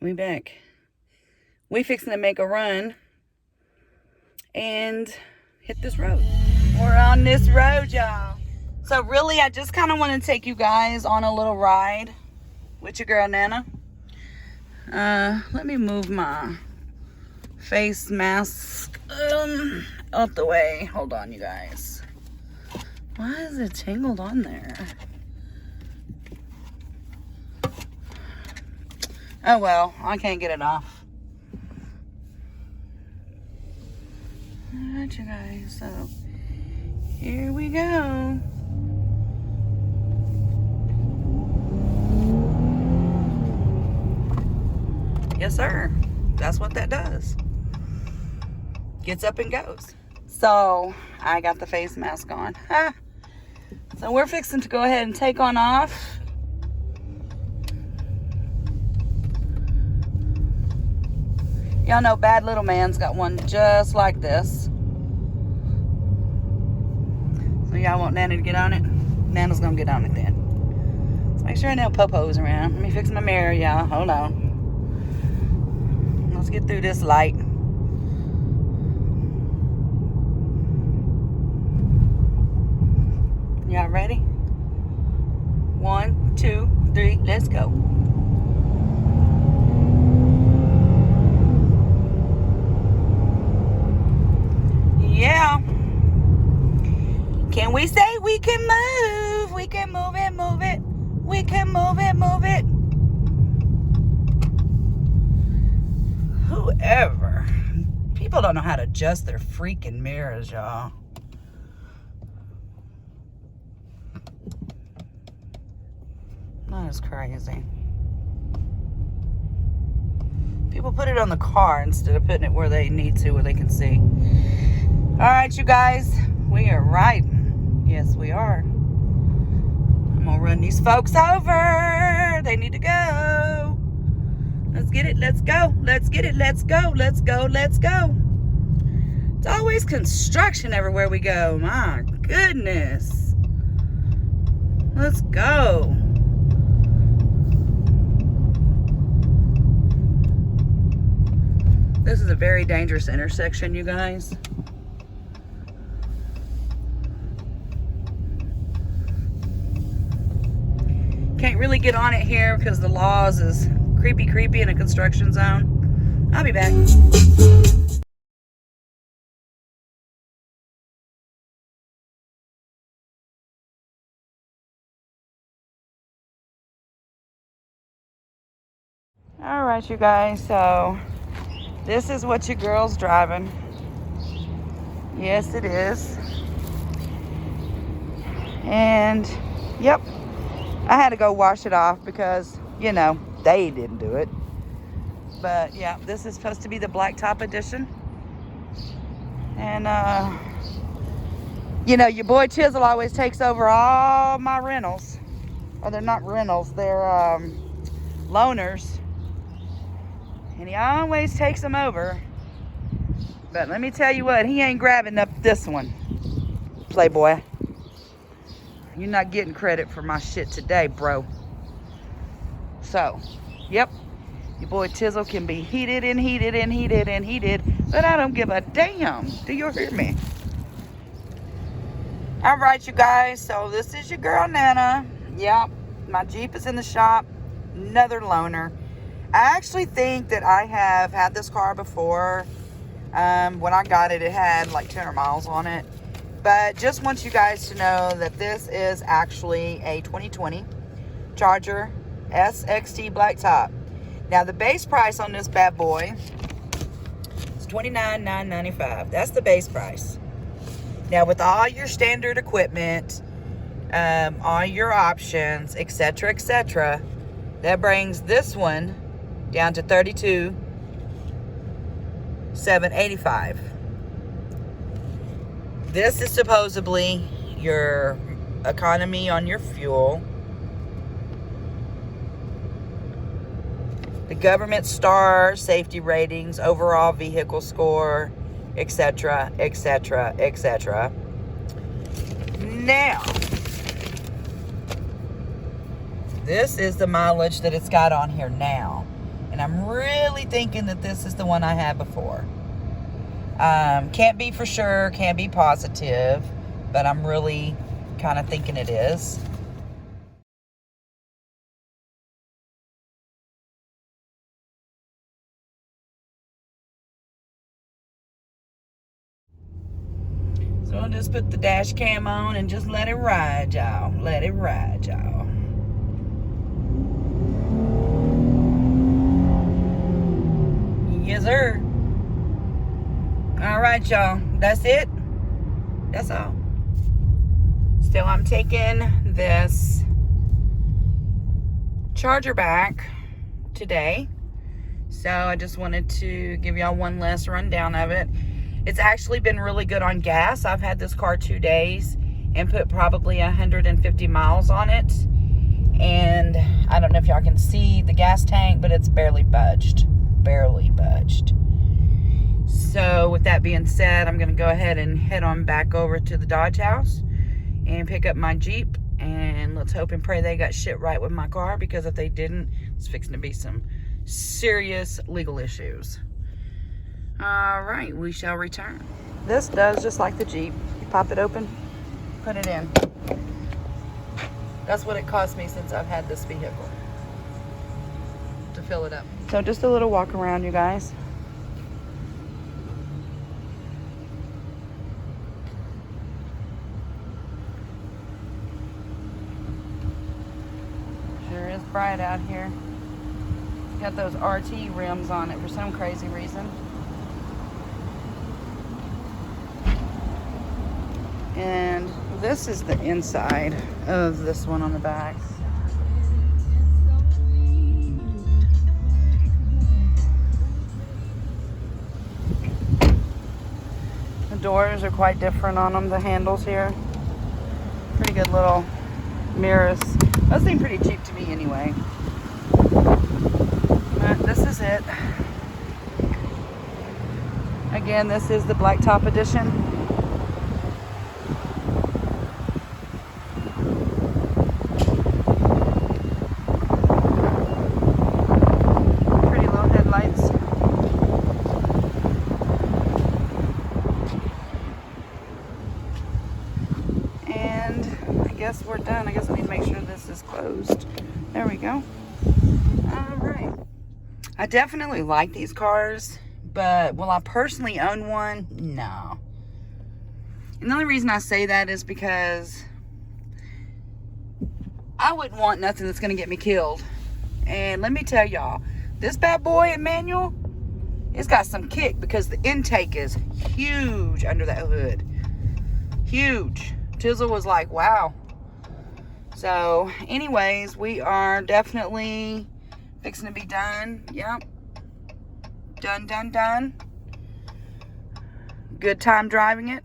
We back. We fixing to make a run and hit this road. We're on this road, y'all. So really, I just kind of want to take you guys on a little ride with your girl Nana. Let me move my face mask out the way. Hold on, you guys. Why is it tangled on there? Oh well, I can't get it off. Alright, you guys, so here we go. Yes, sir. That's what that does. Gets up and goes. So, I got the face mask on. So, we're fixing to go ahead and take on off. Y'all know Bad Little Man's got one just like this. So, y'all want Nana to get on it? Nana's gonna get on it then. Let's make sure I know Popo's around. Let me fix my mirror, y'all. Hold on. Let's get through this light. Y'all ready? 1, 2, 3, let's go. Yeah. Can we say we can move? We can move it, move it. We can move it, move it. Whoever. People don't know how to adjust their freaking mirrors, y'all. That is crazy. People put it on the car instead of putting it where they need to, where they can see. All right, you guys. We are riding. Yes, we are. I'm going to run these folks over. They need to go. Let's get it. Let's go. Let's get it. Let's go. Let's go. Let's go. It's always construction everywhere we go. My goodness. Let's go. This is a very dangerous intersection, you guys. Can't really get on it here because the laws is creepy in a construction zone. I'll be back. All right, you guys, so this is what your girl's driving. Yes, it is. And, yep, I had to go wash it off because, you know, they didn't do it. But, yeah, this is supposed to be the blacktop edition. And, you know, your boy Chisel always takes over all my rentals. Or they're not rentals, they're loaners. And he always takes them over. But let me tell you what, he ain't grabbing up this one. Playboy. You're not getting credit for my shit today, bro. So, yep. Your boy Chisel can be heated and heated and heated and heated. But I don't give a damn. Do you hear me? Alright, you guys. So, this is your girl, Nana. Yep. My Jeep is in the shop. Another loaner. I actually think that I have had this car before. When I got it, it had like 200 miles on it. But just want you guys to know that this is actually a 2020 Charger SXT Blacktop. Now, the base price on this bad boy is $29,995. That's the base price. Now, with all your standard equipment, all your options, etc., that brings this one down to $32,785. This is supposedly your economy on your fuel. The government star, safety ratings, overall vehicle score, etc. Now, this is the mileage that it's got on here now. And I'm really thinking that this is the one I had before. Can't be for sure, can't be positive, but I'm really kind of thinking it is. So I'll just put the dash cam on and just let it ride, y'all. Let it ride, y'all. Yes, sir. All right, y'all. That's it. That's all. So I'm taking this charger back today. So I just wanted to give y'all one last rundown of it. It's actually been really good on gas. I've had this car 2 days and put probably 150 miles on it. And I don't know if y'all can see the gas tank, but it's barely budged. Barely budged. So with that being said, I'm going to go ahead and head on back over to the Dodge house and pick up my Jeep. And let's hope and pray they got shit right with my car, because if they didn't, it's fixing to be some serious legal issues. All right, we shall return. This does just like the Jeep. You pop it open, put it in. That's what it cost me since I've had this vehicle, to fill it up. So just a little walk around, you guys. Sure is bright out here. Got those RT rims on it for some crazy reason. And this is the inside of this one on the back. The doors are quite different on them, the handles here. Pretty good little mirrors. Those seem pretty cheap to me anyway. But this is it. Again, this is the blacktop edition. We're done. I guess I need to make sure this is closed. There we go. All right. I definitely like these cars, but will I personally own one? No. And the only reason I say that is because I wouldn't want nothing that's going to get me killed. And let me tell y'all, this bad boy in manual, it's got some kick, because the intake is huge under that hood. Huge. Tizzle was like, wow. So, anyways, we are definitely fixing to be done. Yep. Done. Good time driving it.